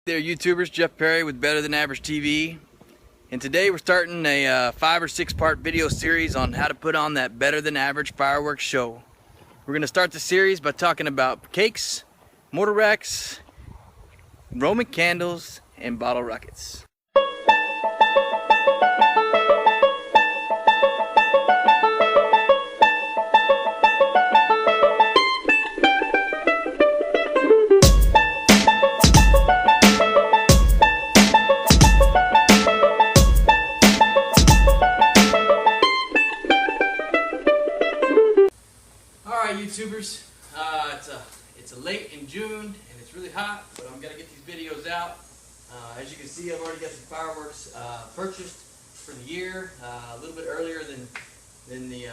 There, YouTubers, Jeff Perry with Better Than Average TV, and today we're starting a 5 or 6 part video series on how to put on that Better Than Average fireworks show. We're going to start the series by talking about cakes, mortar racks, Roman candles, and bottle rockets. YouTubers, it's a late in June and it's really hot, but I'm gonna get these videos out. As you can see, I've already got some fireworks purchased for the year, a little bit earlier than the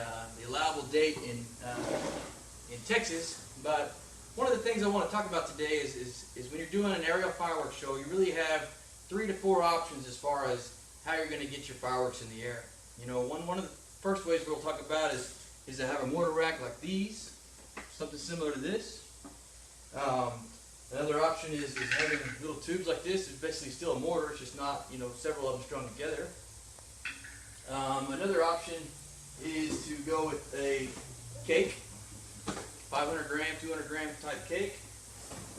allowable date in Texas. But one of the things I want to talk about today is when you're doing an aerial fireworks show, you really have 3 to 4 options as far as how you're going to get your fireworks in the air. You know, one of the first ways we'll talk about is to have a mortar rack like these, something similar to this. Another option is having little tubes like this. It's basically still a mortar, it's just not, you know, several of them strung together. Another option is to go with a cake, 500 gram, 200 gram type cake.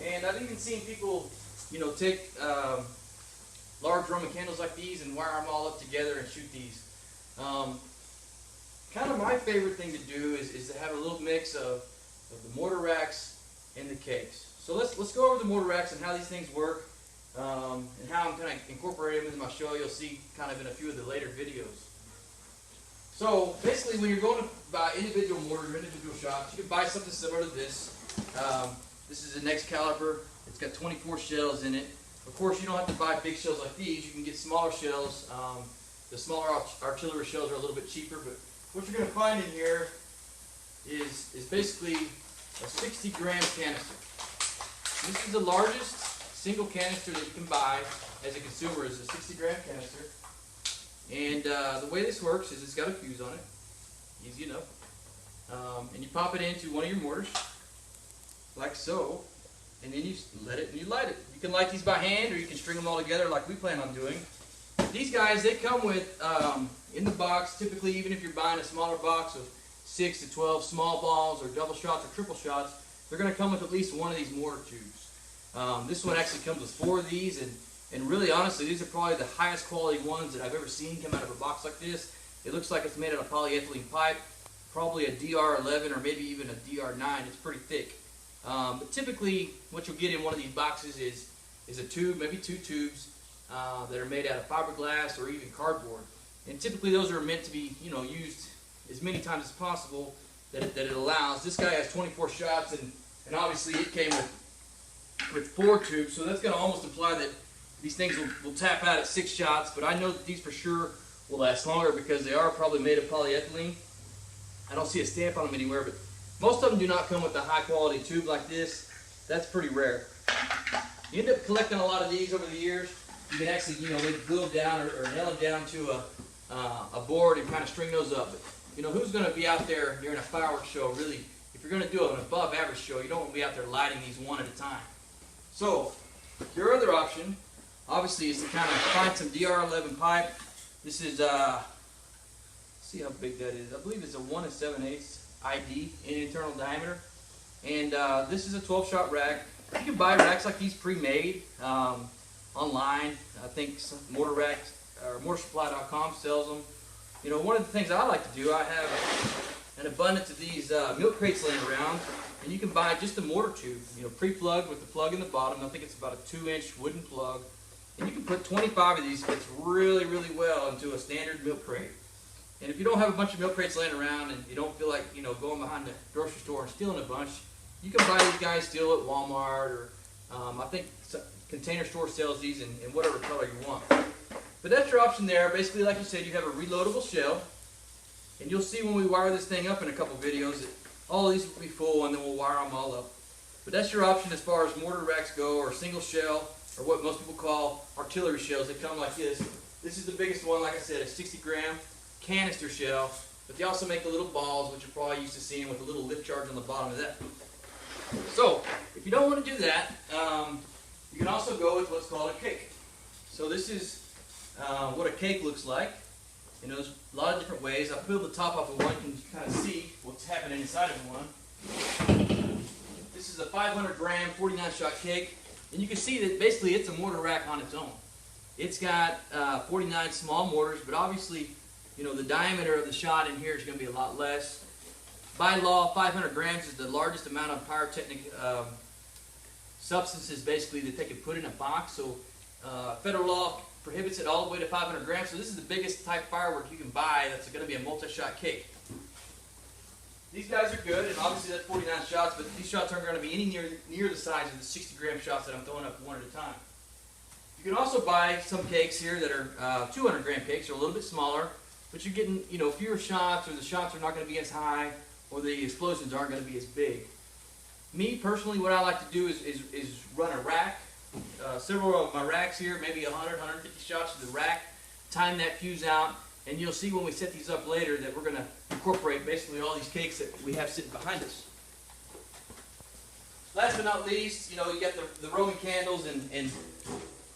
And I've even seen people, you know, take large Roman candles like these and wire them all up together and shoot these. Kind of my favorite thing to do is to have a little mix of the mortar racks and the cakes. So let's go over the mortar racks and how these things work, and how I'm kind of incorporating them into my show. You'll see kind of in a few of the later videos. So basically, when you're going to buy individual mortars or individual shots, you can buy something similar to this. This is an Excalibur. It's got 24 shells in it. Of course, you don't have to buy big shells like these. You can get smaller shells. The smaller artillery shells are a little bit cheaper, but what you're going to find in here is basically a 60 gram canister. This is the largest single canister that you can buy as a consumer, is a 60 gram canister. And the way this works is it's got a fuse on it, easy enough. And you pop it into one of your mortars, like so, and then you let it and you light it. You can light these by hand, or you can string them all together like we plan on doing. These guys, they come with, in the box, typically even if you're buying a smaller box of 6 to 12 small balls or double shots or triple shots, they're going to come with at least one of these mortar tubes. This one actually comes with 4 of these, and really honestly, these are probably the highest quality ones that I've ever seen come out of a box like this. It looks like it's made out of polyethylene pipe, probably a DR11 or maybe even a DR9. It's pretty thick. But typically what you'll get in one of these boxes is a tube, maybe 2 tubes, that are made out of fiberglass or even cardboard. And typically those are meant to be, you know, used as many times as possible that it allows. This guy has 24 shots, and obviously it came with 4 tubes, so that's going to almost imply that these things will tap out at 6 shots, but I know that these for sure will last longer because they are probably made of polyethylene. I don't see a stamp on them anywhere, but most of them do not come with a high quality tube like this. That's pretty rare. You end up collecting a lot of these over the years. You can actually, you know, maybe glue them down or nail them down to a board and kind of string those up. But, you know, who's going to be out there during a fireworks show really? If you're going to do an above average show, you don't want to be out there lighting these one at a time. So your other option, obviously, is to kind of find some DR11 pipe. This is, see how big that is. I believe it's a 1 7/8 ID in internal diameter. And this is a 12-shot rack. You can buy racks like these pre-made online. I think Mortar Racks or MortarSupply.com sells them. You know, one of the things I like to do, I have an abundance of these milk crates laying around, and you can buy just a mortar tube, you know, pre-plugged with the plug in the bottom. I think it's about a 2-inch wooden plug, and you can put 25 of these fits really, really well into a standard milk crate. And if you don't have a bunch of milk crates laying around and you don't feel like, you know, going behind the grocery store and stealing a bunch, you can buy these guys still at Walmart, or I think Container Store sells these in whatever color you want. But that's your option there. Basically, like you said, you have a reloadable shell, and you'll see when we wire this thing up in a couple videos that all of these will be full, and then we'll wire them all up. But that's your option as far as mortar racks go, or single shell, or what most people call artillery shells. They come like this. This is the biggest one, like I said, a 60 gram canister shell, but they also make the little balls, which you're probably used to seeing with a little lift charge on the bottom of that. So, if you don't want to do that, You can also go with what's called a cake. So this is what a cake looks like. You know, there's a lot of different ways. I peeled the top off of one, you can kind of see what's happening inside of one. This is a 500 gram 49 shot cake, and you can see that basically it's a mortar rack on its own. It's got 49 small mortars, but obviously, you know, the diameter of the shot in here is going to be a lot less. By law, 500 grams is the largest amount of pyrotechnic substances basically that they can put in a box. So federal law prohibits it all the way to 500 grams. So this is the biggest type of firework you can buy that's going to be a multi-shot cake. These guys are good, and obviously that's 49 shots, but these shots aren't going to be any near the size of the 60 gram shots that I'm throwing up one at a time. You can also buy some cakes here that are 200 gram cakes, or a little bit smaller, but you're getting, you know, fewer shots, or the shots are not going to be as high, or the explosions aren't going to be as big. Me personally, what I like to do is run a rack. Several of my racks here, maybe 100, 150 shots to the rack, time that fuse out, and you'll see when we set these up later that we're going to incorporate basically all these cakes that we have sitting behind us. Last but not least, you know, you got the Roman candles, and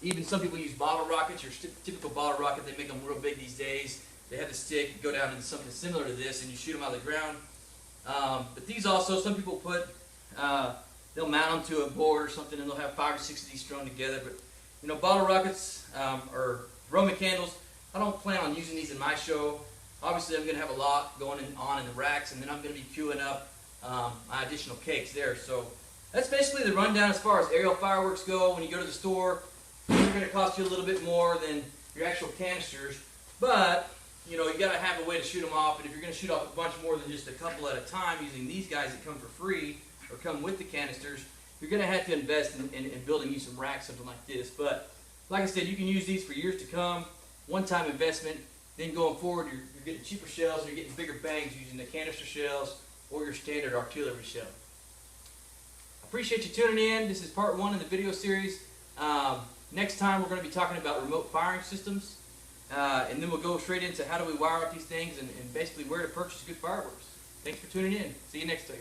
even some people use bottle rockets. Your typical bottle rocket, they make them real big these days. They have the stick, go down into something similar to this, and you shoot them out of the ground. But these also, some people put, they'll mount them to a board or something, and they'll have 5 or 6 of these thrown together. But, you know, bottle rockets or Roman candles, I don't plan on using these in my show. Obviously, I'm going to have a lot going on in the racks, and then I'm going to be queuing up my additional cakes there. So that's basically the rundown as far as aerial fireworks go. When you go to the store, they're going to cost you a little bit more than your actual canisters, but you know, you got to have a way to shoot them off. And if you're going to shoot off a bunch more than just a couple at a time using these guys that come for free or come with the canisters, you're going to have to invest in building you some racks, something like this. But like I said, you can use these for years to come. One-time investment. Then going forward, you're getting cheaper shells, and you're getting bigger bangs using the canister shells or your standard artillery shell. I appreciate you tuning in. This is part 1 in the video series. Next time we're going to be talking about remote firing systems, and then we'll go straight into how do we wire up these things and basically where to purchase good fireworks. Thanks for tuning in. See you next time.